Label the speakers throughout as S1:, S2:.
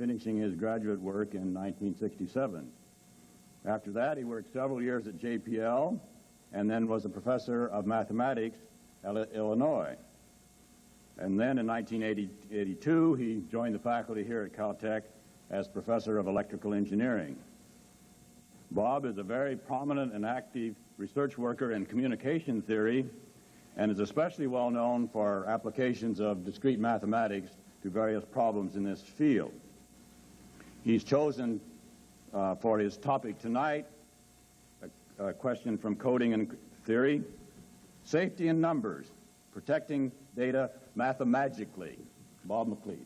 S1: finishing his graduate work in 1967. After that, he worked several years at JPL and then was a professor of mathematics at Illinois. And then in 1982, he joined the faculty here at Caltech as professor of electrical engineering. Bob is a very prominent and active research worker in communication theory and is especially well known for applications of discrete mathematics to various problems in this field. He's chosen for his topic tonight a question from coding and theory, safety in numbers, protecting data mathemagically. Bob McLeod.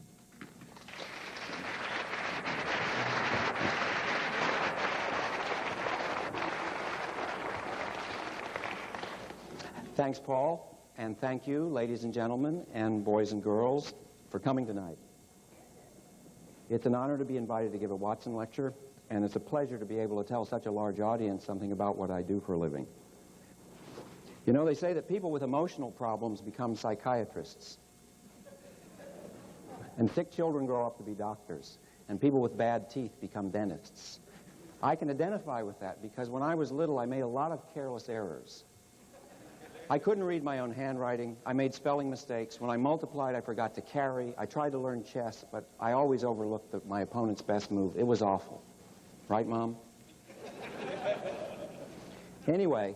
S2: Thanks, Paul, and thank you, ladies and gentlemen, and boys and girls, for coming tonight. It's an honor to be invited to give a Watson lecture, and it's a pleasure to be able to tell such a large audience something about what I do for a living. You know, they say that people with emotional problems become psychiatrists, and sick children grow up to be doctors, and people with bad teeth become dentists. I can identify with that because when I was little, I made a lot of careless errors. I couldn't read my own handwriting. I made spelling mistakes. When I multiplied, I forgot to carry. I tried to learn chess, but I always overlooked my opponent's best move. It was awful. Right, Mom? Anyway,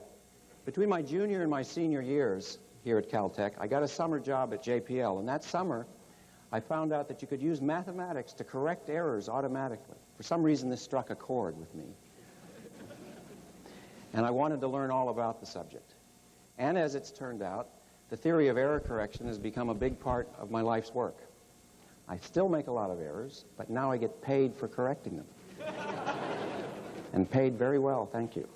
S2: between my junior and my senior years here at Caltech, I got a summer job at JPL, and that summer, I found out that you could use mathematics to correct errors automatically. For some reason, this struck a chord with me. And I wanted to learn all about the subject. And as it's turned out, the theory of error correction has become a big part of my life's work. I still make a lot of errors, but now I get paid for correcting them. And paid very well, thank you.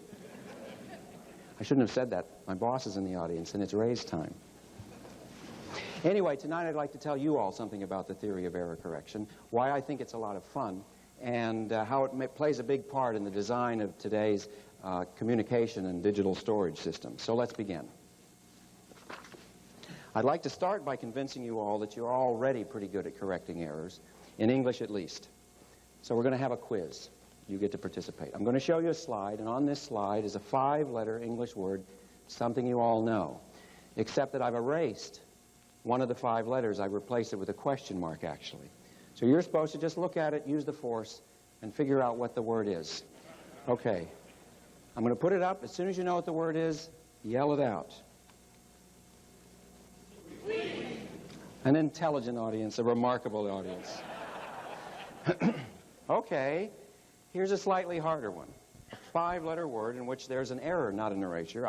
S2: I shouldn't have said that. My boss is in the audience, and it's raise time. Anyway, tonight I'd like to tell you all something about the theory of error correction, why I think it's a lot of fun, and how it plays a big part in the design of today's communication and digital storage systems. So let's begin. I'd like to start by convincing you all that you're already pretty good at correcting errors, in English at least. So we're going to have a quiz. You get to participate. I'm going to show you a slide, and on this slide is a 5-letter English word, something you all know, except that I've erased one of the 5 letters. I've replaced it with a question mark, actually. So you're supposed to just look at it, use the force, and figure out what the word is. Okay. I'm going to put it up. As soon as you know what the word is, yell it out. An intelligent audience, a remarkable audience. Okay, here's a slightly harder one. A 5-letter word in which there's an error, not an erasure.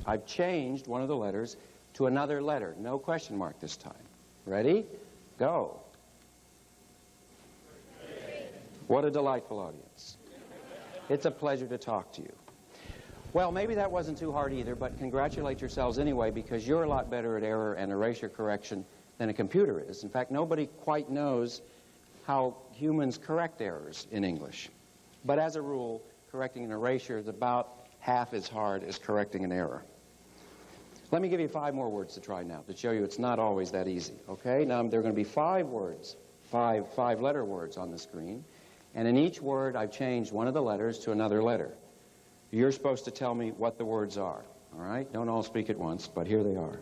S2: I've changed one of the letters to another letter. No question mark this time. Ready? Go. What a delightful audience. It's a pleasure to talk to you. Well, maybe that wasn't too hard either, but congratulate yourselves anyway, because you're a lot better at error and erasure correction than a computer is. In fact, nobody quite knows how humans correct errors in English. But as a rule, correcting an erasure is about half as hard as correcting an error. Let me give you 5 more words to try now to show you it's not always that easy. Okay, now there are going to be 5 words, 5-letter words on the screen, and in each word I've changed one of the letters to another letter. You're supposed to tell me what the words are, all right? Don't all speak at once, but here they are.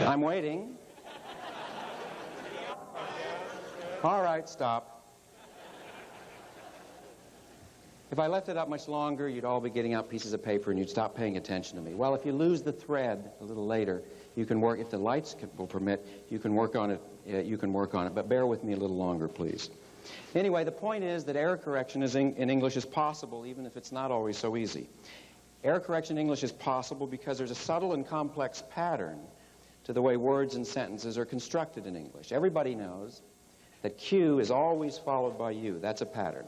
S2: I'm waiting. All right, stop. If I left it up much longer, you'd all be getting out pieces of paper and you'd stop paying attention to me. Well, if you lose the thread a little later, you can work, if the lights will permit, you can work on it, but bear with me a little longer, please. Anyway, the point is that error correction in English is possible, even if it's not always so easy. Error correction in English is possible because there's a subtle and complex pattern to the way words and sentences are constructed in English. Everybody knows that Q is always followed by U. That's a pattern.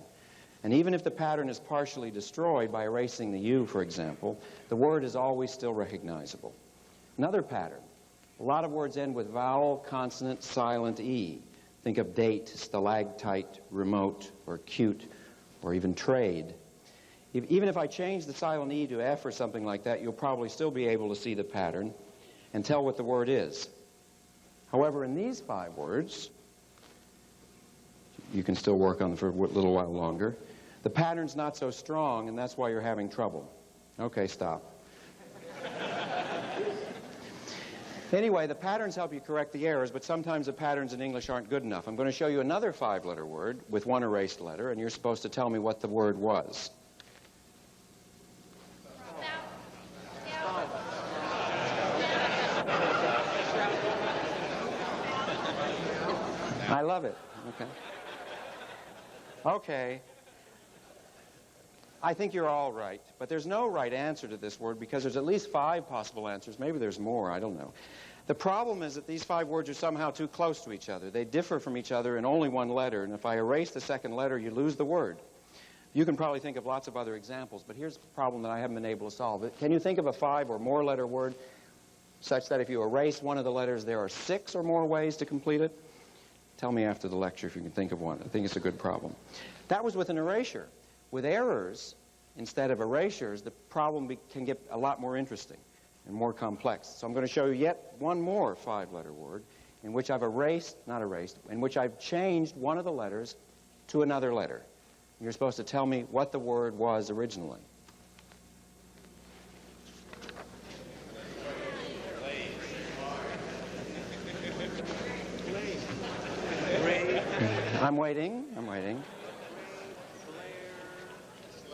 S2: And even if the pattern is partially destroyed by erasing the U, for example, the word is always still recognizable. Another pattern. A lot of words end with vowel, consonant, silent E. Think of date, stalactite, remote, or cute, or even trade. Even if I change the silent E to F or something like that, you'll probably still be able to see the pattern and tell what the word is. However, in these 5 words, you can still work on them for a little while longer. The pattern's not so strong, and that's why you're having trouble. Okay, stop. Anyway, the patterns help you correct the errors, but sometimes the patterns in English aren't good enough. I'm going to show you another 5-letter word with 1 erased letter, and you're supposed to tell me what the word was. I love it. Okay. Okay. I think you're all right, but there's no right answer to this word because there's at least 5 possible answers. Maybe there's more, I don't know. The problem is that these 5 words are somehow too close to each other. They differ from each other in only 1 letter, and if I erase the second letter, you lose the word. You can probably think of lots of other examples, but here's the problem that I haven't been able to solve. Can you think of a 5 or more letter word such that if you erase one of the letters, there are 6 or more ways to complete it? Tell me after the lecture if you can think of one. I think it's a good problem. That was with an erasure. With errors, instead of erasures, the problem can get a lot more interesting and more complex. So I'm going to show you yet one more 5-letter word in which I've in which I've changed one of the letters to another letter. You're supposed to tell me what the word was originally. I'm waiting.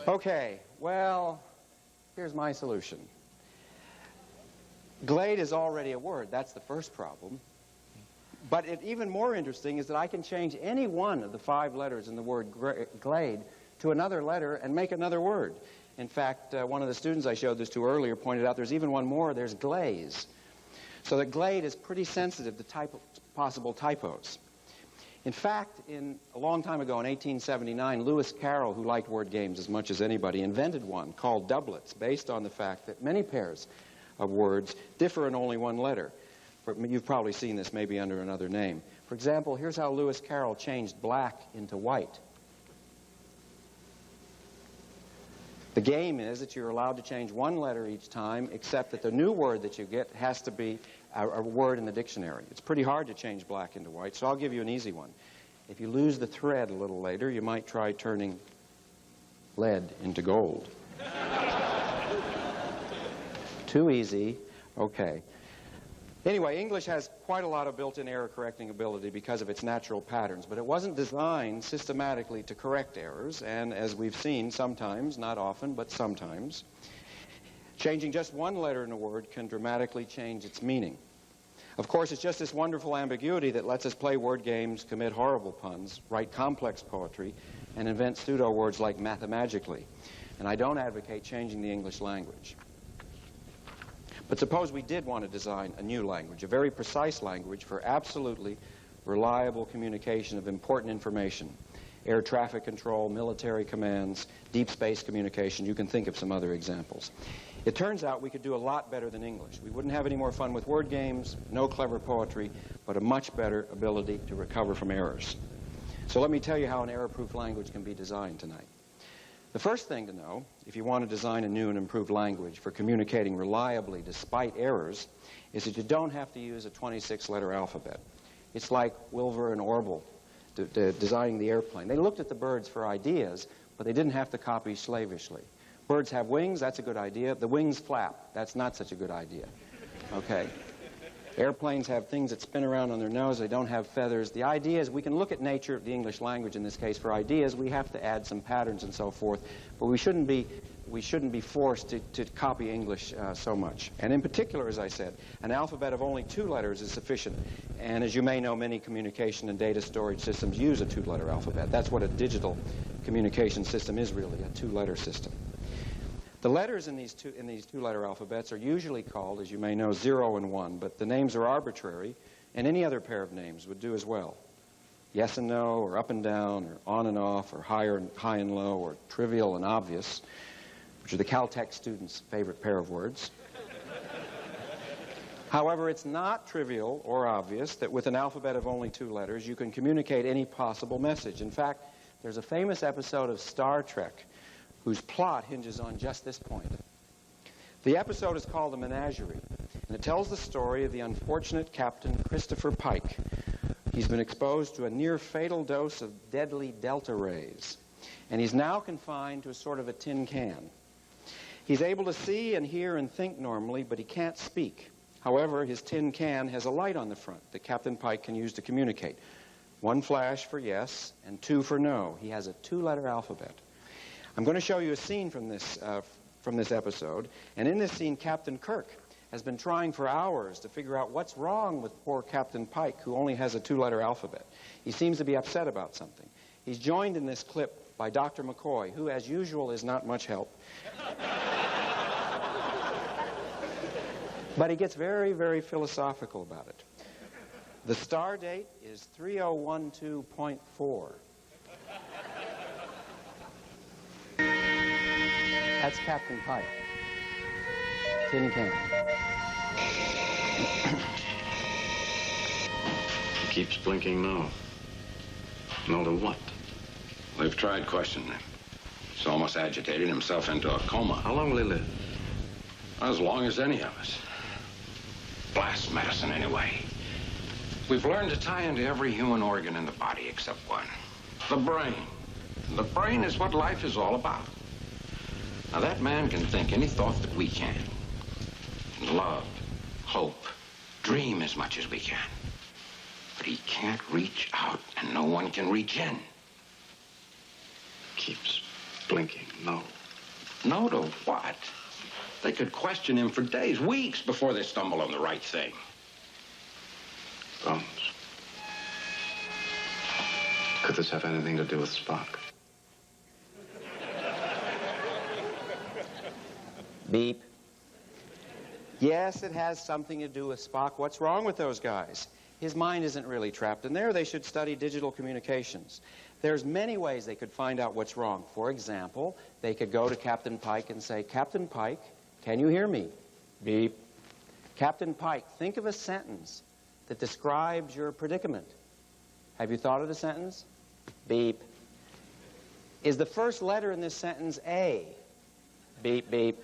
S2: Okay, well, here's my solution. Glade is already a word. That's the first problem. But even more interesting is that I can change any one of the 5 letters in the word glade to another letter and make another word. In fact, one of the students I showed this to earlier pointed out there's even one more. There's glaze. So that glade is pretty sensitive to possible typos. In fact, a long time ago in 1879, Lewis Carroll, who liked word games as much as anybody, invented one called doublets based on the fact that many pairs of words differ in only 1 letter. You've probably seen this maybe under another name. For example, here's how Lewis Carroll changed black into white. The game is that you're allowed to change 1 letter each time, except that the new word that you get has to be a word in the dictionary. It's pretty hard to change black into white, so I'll give you an easy one. If you lose the thread a little later, you might try turning lead into gold. Too easy. Okay. Anyway, English has quite a lot of built-in error-correcting ability because of its natural patterns, but it wasn't designed systematically to correct errors, and as we've seen sometimes, not often, but sometimes, changing just 1 letter in a word can dramatically change its meaning. Of course, it's just this wonderful ambiguity that lets us play word games, commit horrible puns, write complex poetry, and invent pseudo-words like Mathmagically. And I don't advocate changing the English language. But suppose we did want to design a new language, a very precise language for absolutely reliable communication of important information. Air traffic control, military commands, deep space communication. You can think of some other examples. It turns out we could do a lot better than English. We wouldn't have any more fun with word games, no clever poetry, but a much better ability to recover from errors. So let me tell you how an error-proof language can be designed tonight. The first thing to know, if you want to design a new and improved language for communicating reliably despite errors, is that you don't have to use a 26-letter alphabet. It's like Wilbur and Orville designing the airplane. They looked at the birds for ideas, but they didn't have to copy slavishly. Birds have wings, that's a good idea. The wings flap, that's not such a good idea. Okay. Airplanes have things that spin around on their nose, they don't have feathers. The idea is we can look at nature, the English language in this case, for ideas. We have to add some patterns and so forth, but we shouldn't be forced to copy English so much. And in particular, as I said, an alphabet of only 2 letters is sufficient. And as you may know, many communication and data storage systems use a 2-letter alphabet. That's what a digital communication system is really, a 2-letter system. The letters in these 2-letter alphabets are usually called, as you may know, 0 and 1, but the names are arbitrary, and any other pair of names would do as well. Yes and no, or up and down, or on and off, or high and low, or trivial and obvious, which are the Caltech students' favorite pair of words. However, it's not trivial or obvious that with an alphabet of only 2 letters, you can communicate any possible message. In fact, there's a famous episode of Star Trek whose plot hinges on just this point. The episode is called The Menagerie, and it tells the story of the unfortunate Captain Christopher Pike. He's been exposed to a near-fatal dose of deadly delta rays, and he's now confined to a sort of a tin can. He's able to see and hear and think normally, but he can't speak. However, his tin can has a light on the front that Captain Pike can use to communicate. 1 flash for yes and 2 for no. He has a 2-letter alphabet. I'm going to show you a scene from this episode, and in this scene, Captain Kirk has been trying for hours to figure out what's wrong with poor Captain Pike, who only has a 2-letter alphabet. He seems to be upset about something. He's joined in this clip by Dr. McCoy, who, as usual, is not much help. But he gets very, very philosophical about it. The star date is 3012.4. That's Captain Pike. Tin can.
S3: He keeps blinking no. No to what?
S4: We've tried questioning him. He's almost agitated himself into a coma.
S3: How long will he live?
S4: As long as any of us. Blast medicine, anyway. We've learned to tie into every human organ in the body except one. The brain. The brain is what life is all about. Now, that man can think any thought that we can. Love, hope, dream as much as we can. But he can't reach out, and no one can reach in.
S3: Keeps blinking no.
S4: No to what? They could question him for days, weeks, before they stumble on the right thing.
S3: Bones. Could this have anything to do with Spock?
S2: Beep. Yes, it has something to do with Spock. What's wrong with those guys? His mind isn't really trapped in there. They should study digital communications. There's many ways they could find out what's wrong. For example, they could go to Captain Pike and say, Captain Pike, can you hear me? Beep. Captain Pike, think of a sentence that describes your predicament. Have you thought of the sentence? Beep. Is the first letter in this sentence A? Beep, beep.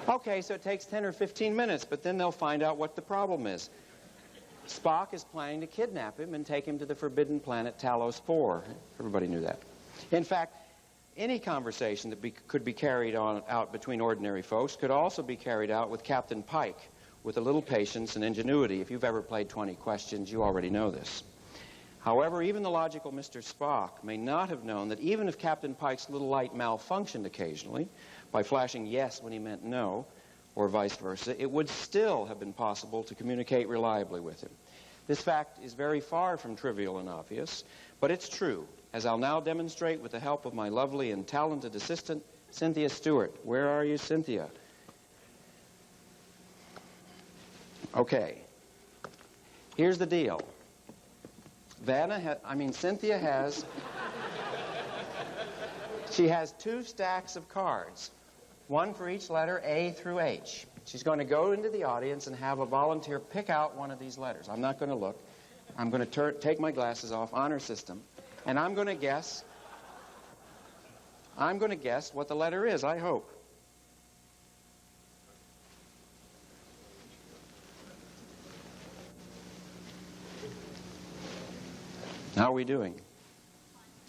S2: Okay, so it takes 10 or 15 minutes, but then they'll find out what the problem is. Spock is planning to kidnap him and take him to the forbidden planet Talos 4. Everybody knew that. In fact, any conversation that could be carried out between ordinary folks could also be carried out with Captain Pike, with a little patience and ingenuity. If you've ever played 20 Questions, you already know this. However, even the logical Mr. Spock may not have known that even if Captain Pike's little light malfunctioned occasionally, by flashing yes when he meant no, or vice versa, it would still have been possible to communicate reliably with him. This fact is very far from trivial and obvious, but it's true, as I'll now demonstrate with the help of my lovely and talented assistant, Cynthia Stewart. Where are you, Cynthia? Okay. Here's the deal. Cynthia has... She has 2 stacks of cards, one for each letter A through H. She's going to go into the audience and have a volunteer pick out one of these letters. I'm not going to look. I'm going to take my glasses off on her system, and I'm going to guess what the letter is, I hope. How are we doing?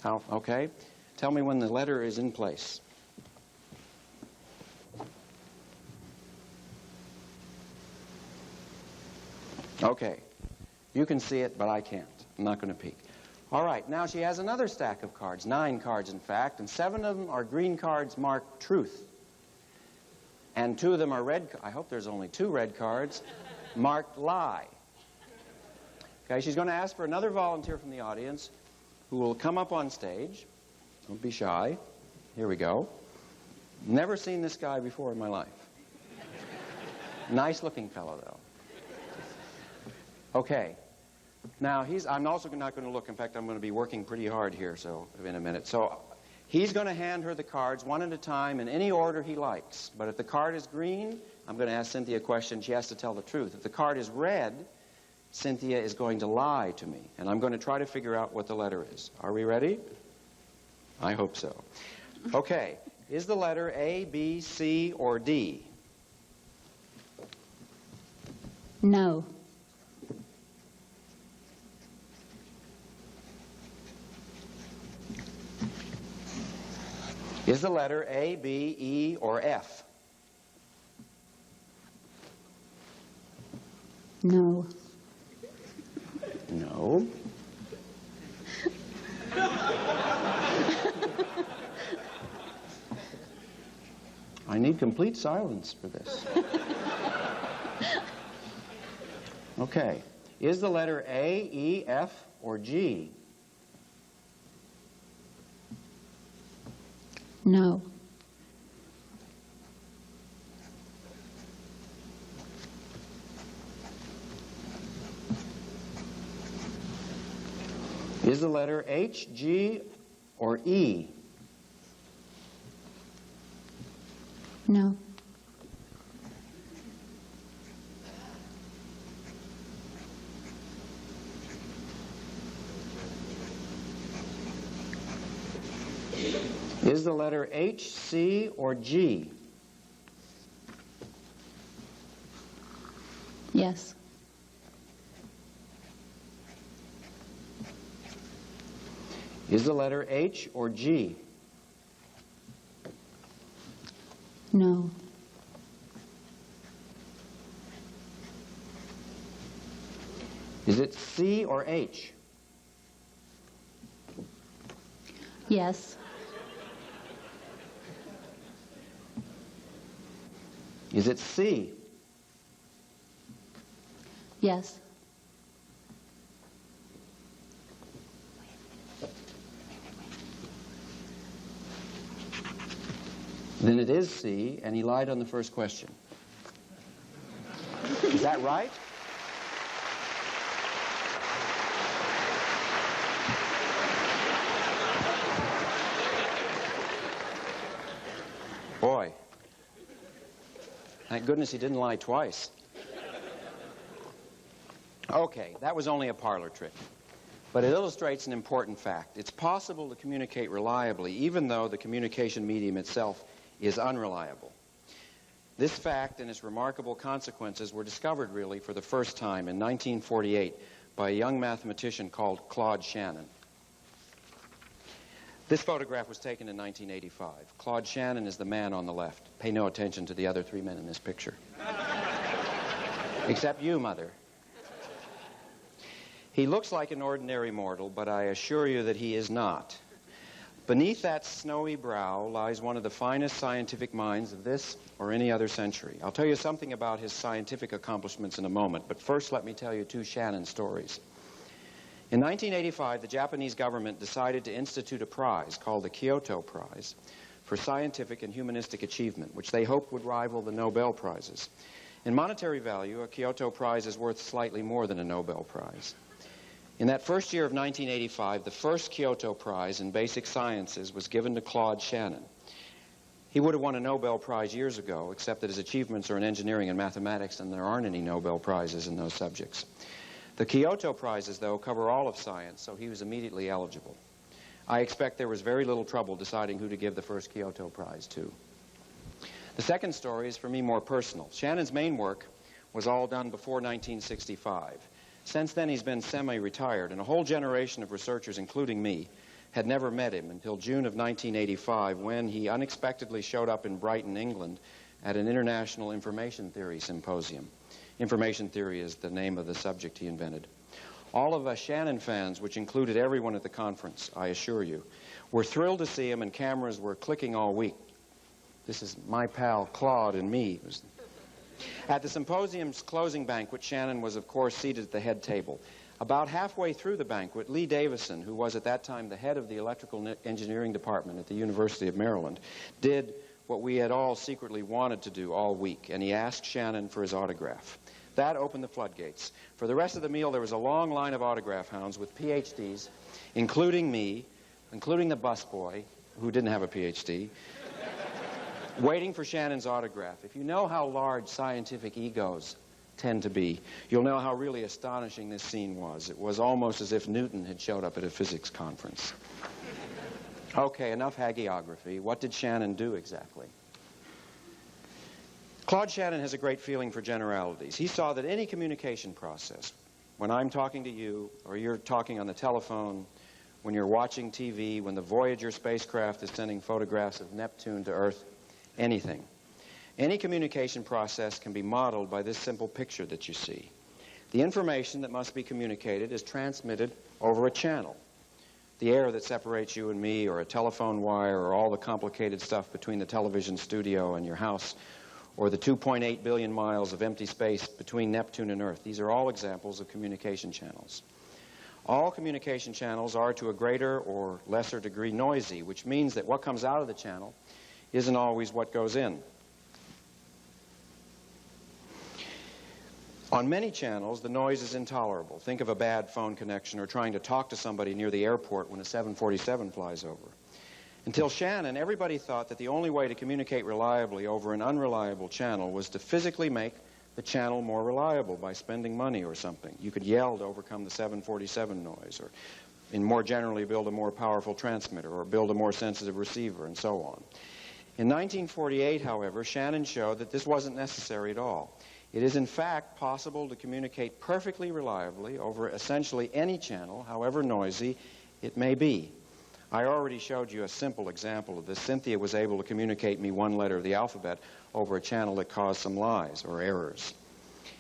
S2: Okay. Tell me when the letter is in place. Okay. You can see it, but I can't. I'm not going to peek. All right. Now she has another stack of cards, 9 cards, in fact, and 7 of them are green cards marked truth. And 2 of them are red. I hope there's only 2 red cards marked lie. Okay. She's going to ask for another volunteer from the audience who will come up on stage. Don't be shy. Here we go. Never seen this guy before in my life. Nice-looking fellow, though. Okay. Now, I'm also not going to look. In fact, I'm going to be working pretty hard here, so in a minute. So he's going to hand her the cards one at a time in any order he likes. But if the card is green, I'm going to ask Cynthia a question. She has to tell the truth. If the card is red, Cynthia is going to lie to me. And I'm going to try to figure out what the letter is. Are we ready? I hope so. Okay. Is the letter A, B, C, or D?
S5: No.
S2: Is the letter A, B, E, or F?
S5: No.
S2: No. I need complete silence for this. Okay. Is the letter A, E, F, or G?
S5: No.
S2: Is the letter H, G, or E?
S5: No.
S2: Is the letter H, C, or G?
S5: Yes.
S2: Is the letter H or G?
S5: No.
S2: Is it C or H?
S5: Yes.
S2: Is it C?
S5: Yes.
S2: Then it is C, and he lied on the first question. Is that right? Boy. Thank goodness he didn't lie twice. Okay, that was only a parlor trick. But it illustrates an important fact. It's possible to communicate reliably, even though the communication medium itself is unreliable. This fact and its remarkable consequences were discovered, really, for the first time in 1948 by a young mathematician called Claude Shannon. This photograph was taken in 1985. Claude Shannon is the man on the left. Pay no attention to the other three men in this picture. Except you, Mother. He looks like an ordinary mortal, but I assure you that he is not. Beneath that snowy brow lies one of the finest scientific minds of this or any other century. I'll tell you something about his scientific accomplishments in a moment, but first let me tell you two Shannon stories. In 1985, the Japanese government decided to institute a prize called the Kyoto Prize for scientific and humanistic achievement, which they hoped would rival the Nobel Prizes. In monetary value, a Kyoto Prize is worth slightly more than a Nobel Prize. In that first year of 1985, the first Kyoto Prize in basic sciences was given to Claude Shannon. He would have won a Nobel Prize years ago, except that his achievements are in engineering and mathematics, and there aren't any Nobel Prizes in those subjects. The Kyoto Prizes, though, cover all of science, so he was immediately eligible. I expect there was very little trouble deciding who to give the first Kyoto Prize to. The second story is, for me, more personal. Shannon's main work was all done before 1965. Since then, he's been semi-retired, and a whole generation of researchers, including me, had never met him until June of 1985, when he unexpectedly showed up in Brighton, England, at an International Information Theory Symposium. Information theory is the name of the subject he invented. All of us Shannon fans, which included everyone at the conference, I assure you, were thrilled to see him, and cameras were clicking all week. This is my pal Claude and me. At the symposium's closing banquet, Shannon was, of course, seated at the head table. About halfway through the banquet, Lee Davison, who was at that time the head of the electrical engineering department at the University of Maryland, did what we had all secretly wanted to do all week, and he asked Shannon for his autograph. That opened the floodgates. For the rest of the meal, there was a long line of autograph hounds with PhDs, including me, including the busboy, who didn't have a PhD, waiting for Shannon's autograph. If you know how large scientific egos tend to be, you'll know how really astonishing this scene was. It was almost as if Newton had showed up at a physics conference. Okay, enough hagiography. What did Shannon do exactly? Claude Shannon has a great feeling for generalities. He saw that any communication process, when I'm talking to you, or you're talking on the telephone, when you're watching TV, when the Voyager spacecraft is sending photographs of Neptune to Earth, anything. Any communication process can be modeled by this simple picture that you see. The information that must be communicated is transmitted over a channel. The air that separates you and me, or a telephone wire, or all the complicated stuff between the television studio and your house, or the 2.8 billion miles of empty space between Neptune and Earth. These are all examples of communication channels. All communication channels are to a greater or lesser degree noisy, which means that what comes out of the channel isn't always what goes in. On many channels, the noise is intolerable. Think of a bad phone connection or trying to talk to somebody near the airport when a 747 flies over. Until Shannon, everybody thought that the only way to communicate reliably over an unreliable channel was to physically make the channel more reliable by spending money or something. You could yell to overcome the 747 noise, or more generally build a more powerful transmitter, or build a more sensitive receiver, and so on. In 1948, however, Shannon showed that this wasn't necessary at all. It is in fact possible to communicate perfectly reliably over essentially any channel, however noisy it may be. I already showed you a simple example of this. Cynthia was able to communicate me one letter of the alphabet over a channel that caused some lies or errors.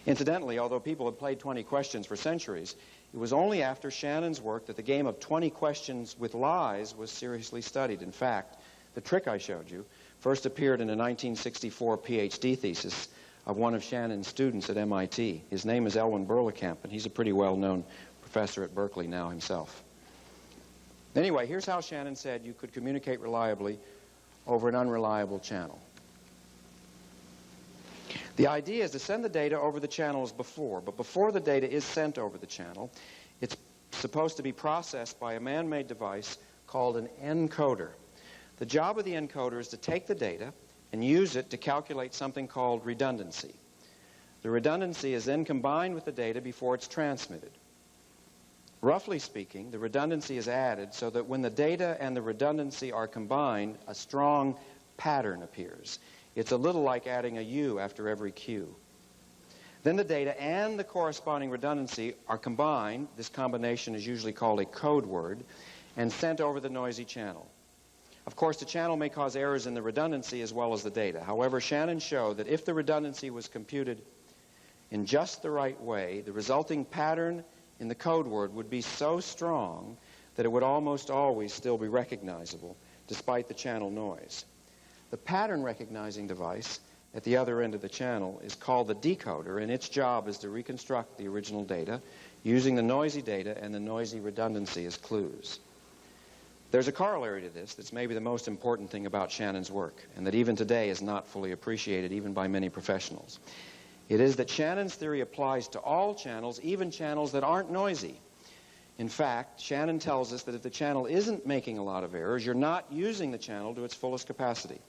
S2: Incidentally, although people had played 20 questions for centuries, it was only after Shannon's work that the game of 20 questions with lies was seriously studied. In fact, the trick I showed you first appeared in a 1964 PhD thesis of one of Shannon's students at MIT. His name is Elwin Berlekamp, and he's a pretty well-known professor at Berkeley now himself. Anyway, here's how Shannon said you could communicate reliably over an unreliable channel. The idea is to send the data over the channel as before, but before the data is sent over the channel, it's supposed to be processed by a man-made device called an encoder. The job of the encoder is to take the data and use it to calculate something called redundancy. The redundancy is then combined with the data before it's transmitted. Roughly speaking, the redundancy is added so that when the data and the redundancy are combined, a strong pattern appears. It's a little like adding a U after every Q. Then the data and the corresponding redundancy are combined. This combination is usually called a code word, and sent over the noisy channel. Of course, the channel may cause errors in the redundancy as well as the data. However, Shannon showed that if the redundancy was computed in just the right way, the resulting pattern in the code word would be so strong that it would almost always still be recognizable, despite the channel noise. The pattern recognizing device at the other end of the channel is called the decoder, and its job is to reconstruct the original data using the noisy data and the noisy redundancy as clues. There's a corollary to this that's maybe the most important thing about Shannon's work, and that even today is not fully appreciated even by many professionals. It is that Shannon's theory applies to all channels, even channels that aren't noisy. In fact, Shannon tells us that if the channel isn't making a lot of errors, you're not using the channel to its fullest capacity.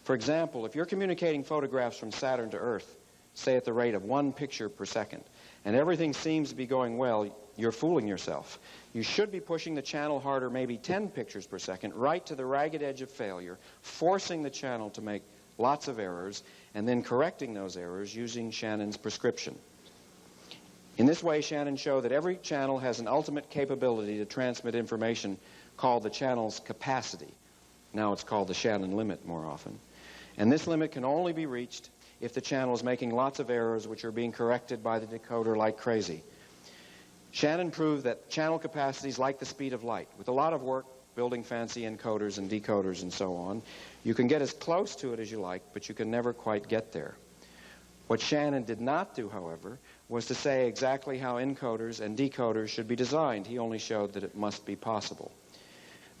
S2: For example, if you're communicating photographs from Saturn to Earth, say at the rate of 1 picture per second, and everything seems to be going well, you're fooling yourself. You should be pushing the channel harder, maybe 10 pictures per second, right to the ragged edge of failure, forcing the channel to make lots of errors, and then correcting those errors using Shannon's prescription. In this way, Shannon showed that every channel has an ultimate capability to transmit information called the channel's capacity. Now it's called the Shannon limit more often. And this limit can only be reached if the channel is making lots of errors which are being corrected by the decoder like crazy. Shannon proved that channel capacity is like the speed of light. With a lot of work, building fancy encoders and decoders and so on, you can get as close to it as you like, but you can never quite get there. What Shannon did not do, however, was to say exactly how encoders and decoders should be designed. He only showed that it must be possible.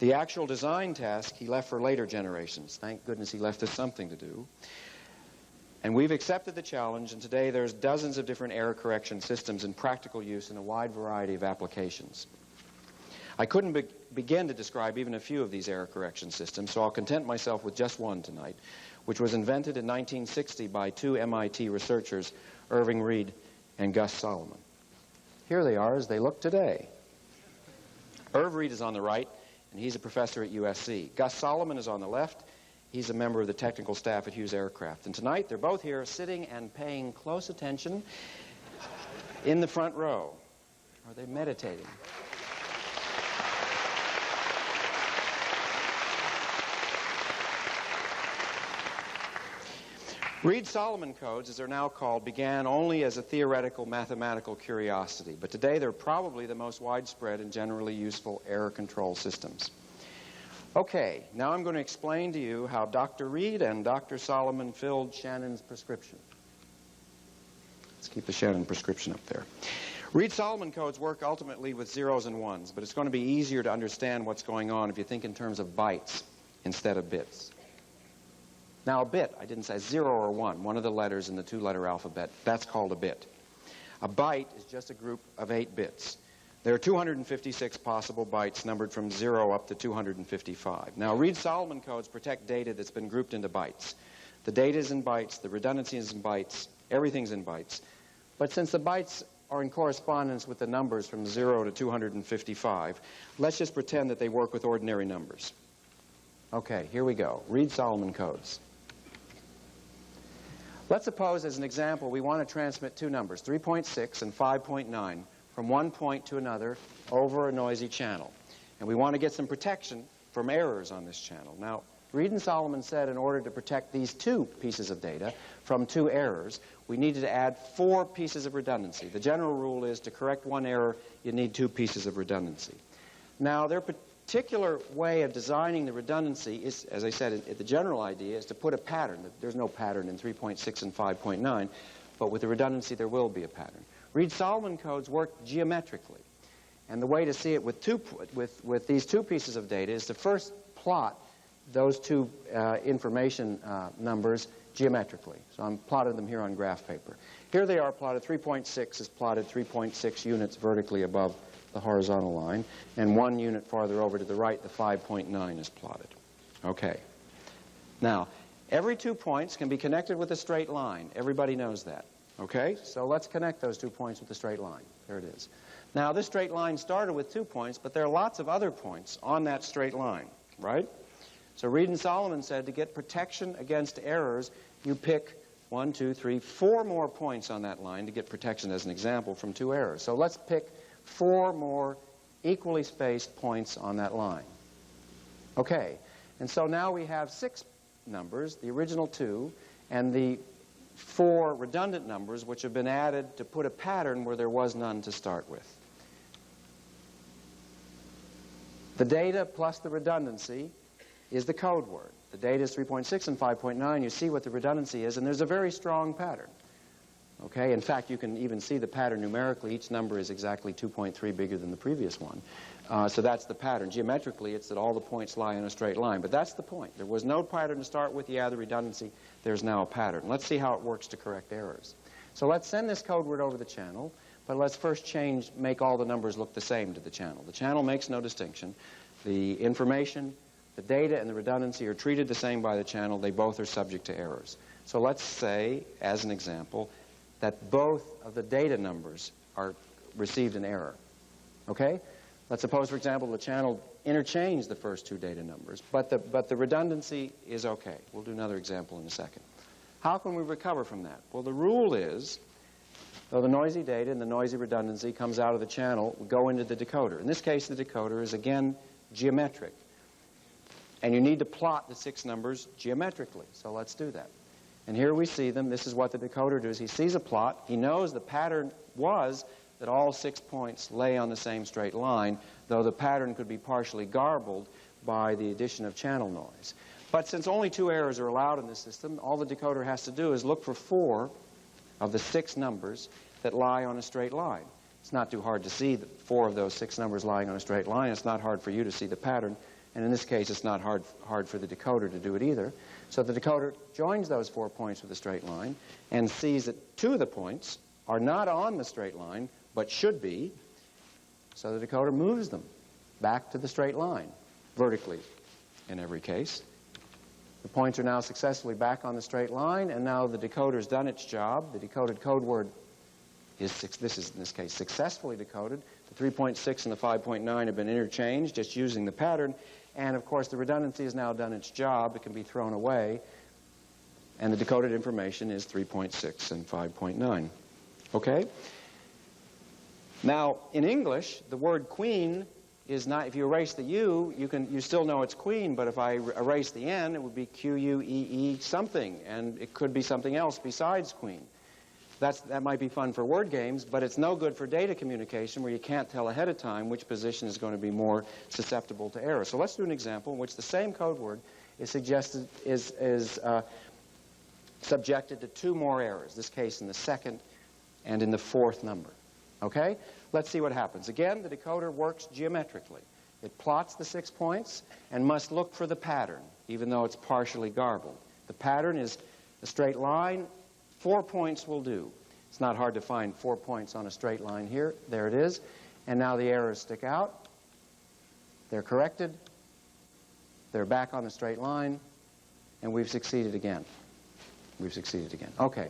S2: The actual design task he left for later generations. Thank goodness he left us something to do. And we've accepted the challenge, and today there's dozens of different error correction systems in practical use in a wide variety of applications. I couldn't begin to describe even a few of these error correction systems, so I'll content myself with just one tonight, which was invented in 1960 by 2 MIT researchers, Irving Reed and Gus Solomon. Here they are as they look today. Irv Reed is on the right, and he's a professor at USC. Gus Solomon is on the left. He's a member of the technical staff at Hughes Aircraft. And tonight, they're both here sitting and paying close attention in the front row. Are they meditating? Reed-Solomon codes, as they're now called, began only as a theoretical mathematical curiosity, but today they're probably the most widespread and generally useful error control systems. Okay, now I'm going to explain to you how Dr. Reed and Dr. Solomon filled Shannon's prescription. Let's keep the Shannon prescription up there. Reed-Solomon codes work ultimately with zeros and ones, but it's going to be easier to understand what's going on if you think in terms of bytes instead of bits. Now, a bit, I didn't say 0 or 1 of the letters in the two-letter alphabet. That's called a bit. A byte is just a group of 8 bits. There are 256 possible bytes numbered from 0 up to 255. Now, Reed-Solomon codes protect data that's been grouped into bytes. The data is in bytes, the redundancy is in bytes, everything's in bytes. But since the bytes are in correspondence with the numbers from 0 to 255, let's just pretend that they work with ordinary numbers. Okay, here we go. Reed-Solomon codes. Let's suppose, as an example, we want to transmit two numbers, 3.6 and 5.9, from one point to another over a noisy channel. And we want to get some protection from errors on this channel. Now, Reed and Solomon said in order to protect these two pieces of data from two errors, we needed to add 4 pieces of redundancy. The general rule is to correct one error, you need 2 pieces of redundancy. Now, their particular way of designing the redundancy is, as I said, the general idea is to put a pattern. There's no pattern in 3.6 and 5.9, but with the redundancy there will be a pattern. Reed-Solomon codes work geometrically, and the way to see it with these 2 pieces of data is to first plot those 2 information numbers geometrically. So I'm plotting them here on graph paper. Here they are plotted. 3.6 is plotted 3.6 units vertically above the horizontal line, and 1 unit farther over to the right, the 5.9 is plotted. Okay. Now, every 2 points can be connected with a straight line. Everybody knows that. Okay? So let's connect those 2 points with a straight line. There it is. Now, this straight line started with 2 points, but there are lots of other points on that straight line, right? So Reed and Solomon said to get protection against errors, you pick 1, 2, 3, 4 more points on that line to get protection, as an example, from 2 errors. So let's pick 4 more equally spaced points on that line. Okay, and so now we have 6 numbers, the original 2, and the 4 redundant numbers which have been added to put a pattern where there was none to start with. The data plus the redundancy is the code word. The data is 3.6 and 5.9. You see what the redundancy is, and there's a very strong pattern. Okay, in fact, you can even see the pattern numerically. Each number is exactly 2.3 bigger than the previous one. So that's the pattern. Geometrically, it's that all the points lie in a straight line. But that's the point. There was no pattern to start with. You add the redundancy. There's now a pattern. Let's see how it works to correct errors. So let's send this code word over the channel, but let's first make all the numbers look the same to the channel. The channel makes no distinction. The information, the data, and the redundancy are treated the same by the channel. They both are subject to errors. So let's say, as an example, that both of the data numbers are received an error. Okay? Let's suppose, for example, the channel interchanged the first 2 data numbers, but the redundancy is okay. We'll do another example in a second. How can we recover from that? Well, the rule is, though the noisy data and the noisy redundancy comes out of the channel, we go into the decoder. In this case, the decoder is, again, geometric. And you need to plot the 6 numbers geometrically. So let's do that. And here we see them. This is what the decoder does. He sees a plot. He knows the pattern was that all 6 points lay on the same straight line, though the pattern could be partially garbled by the addition of channel noise. But since only 2 errors are allowed in this system, all the decoder has to do is look for 4 of the 6 numbers that lie on a straight line. It's not too hard to see that 4 of those 6 numbers lying on a straight line. It's not hard for you to see the pattern. And in this case, it's not hard for the decoder to do it either. So the decoder joins those 4 points with a straight line and sees that 2 of the points are not on the straight line, but should be. So the decoder moves them back to the straight line, vertically in every case. The points are now successfully back on the straight line, and now the decoder's done its job. The decoded code word this is in this case successfully decoded. The 3.6 and the 5.9 have been interchanged just using the pattern, and of course the redundancy has now done its job. It can be thrown away, and the decoded information is 3.6 and 5.9. Okay? Now, in English, the word queen is not, if you erase the U, you still know it's queen, but if I erase the N, it would be Q-U-E-E something, and it could be something else besides queen. That might be fun for word games, but it's no good for data communication where you can't tell ahead of time which position is going to be more susceptible to error. So let's do an example in which the same code word is subjected to two more errors, this case in the second and in the fourth number. Okay? Let's see what happens. Again, the decoder works geometrically. It plots the 6 points and must look for the pattern, even though it's partially garbled. The pattern is a straight line. 4 points will do. It's not hard to find 4 points on a straight line here. There it is. And now the errors stick out. They're corrected. They're back on the straight line. And we've succeeded again. We've succeeded again. Okay.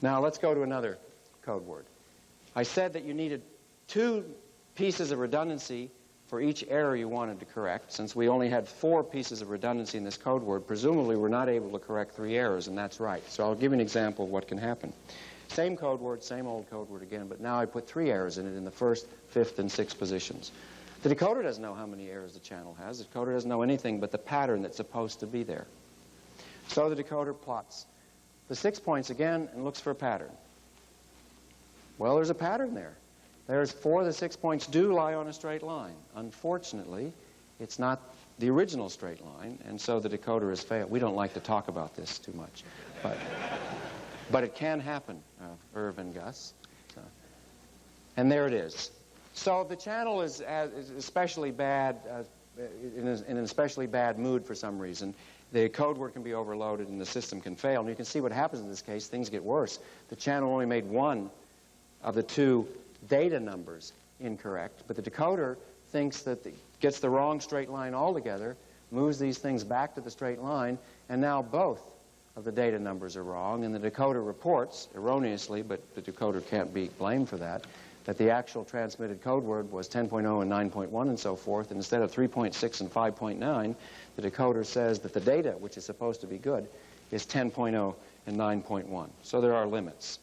S2: Now let's go to another code word. I said that you needed 2 pieces of redundancy for each error you wanted to correct. Since we only had 4 pieces of redundancy in this code word, presumably we're not able to correct 3 errors, and that's right. So I'll give you an example of what can happen. Same code word, same old code word again, but now I put 3 errors in it in the first, 5th, and 6th positions. The decoder doesn't know how many errors the channel has. The decoder doesn't know anything but the pattern that's supposed to be there. So the decoder plots the 6 points again and looks for a pattern. Well, there's a pattern there. There's 4 of the 6 points do lie on a straight line. Unfortunately, it's not the original straight line, and so the decoder has failed. We don't like to talk about this too much, but it can happen, Irv and Gus. So, and there it is. So the channel is especially bad, in an especially bad mood for some reason. The code word can be overloaded and the system can fail. And you can see what happens in this case. Things get worse. The channel only made 1 of the 2 data numbers incorrect, but the decoder thinks that gets the wrong straight line altogether, moves these things back to the straight line, and now both of the data numbers are wrong, and the decoder reports, erroneously, but the decoder can't be blamed for that the actual transmitted code word was 10.0 and 9.1 and so forth, and instead of 3.6 and 5.9, the decoder says that the data, which is supposed to be good, is 10.0 and 9.1. So there are limits.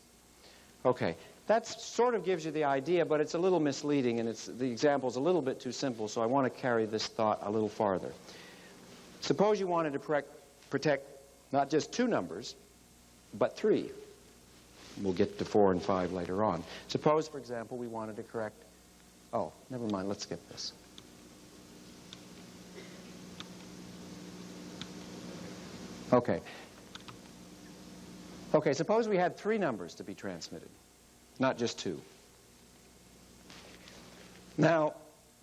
S2: Okay. That sort of gives you the idea, but it's a little misleading, and the example's a little bit too simple, so I want to carry this thought a little farther. Suppose you wanted to protect not just 2 numbers, but 3. We'll get to 4 and 5 later on. Suppose, for example, we wanted to correct... Oh, never mind, let's skip this. Okay. Okay, suppose we had 3 numbers to be transmitted. Not just 2. Now,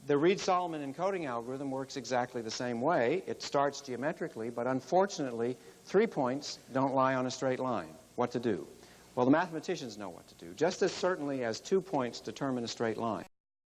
S2: the Reed-Solomon encoding algorithm works exactly the same way. It starts geometrically, but unfortunately, 3 points don't lie on a straight line. What to do? Well, the mathematicians know what to do, just as certainly as 2 points determine a straight line.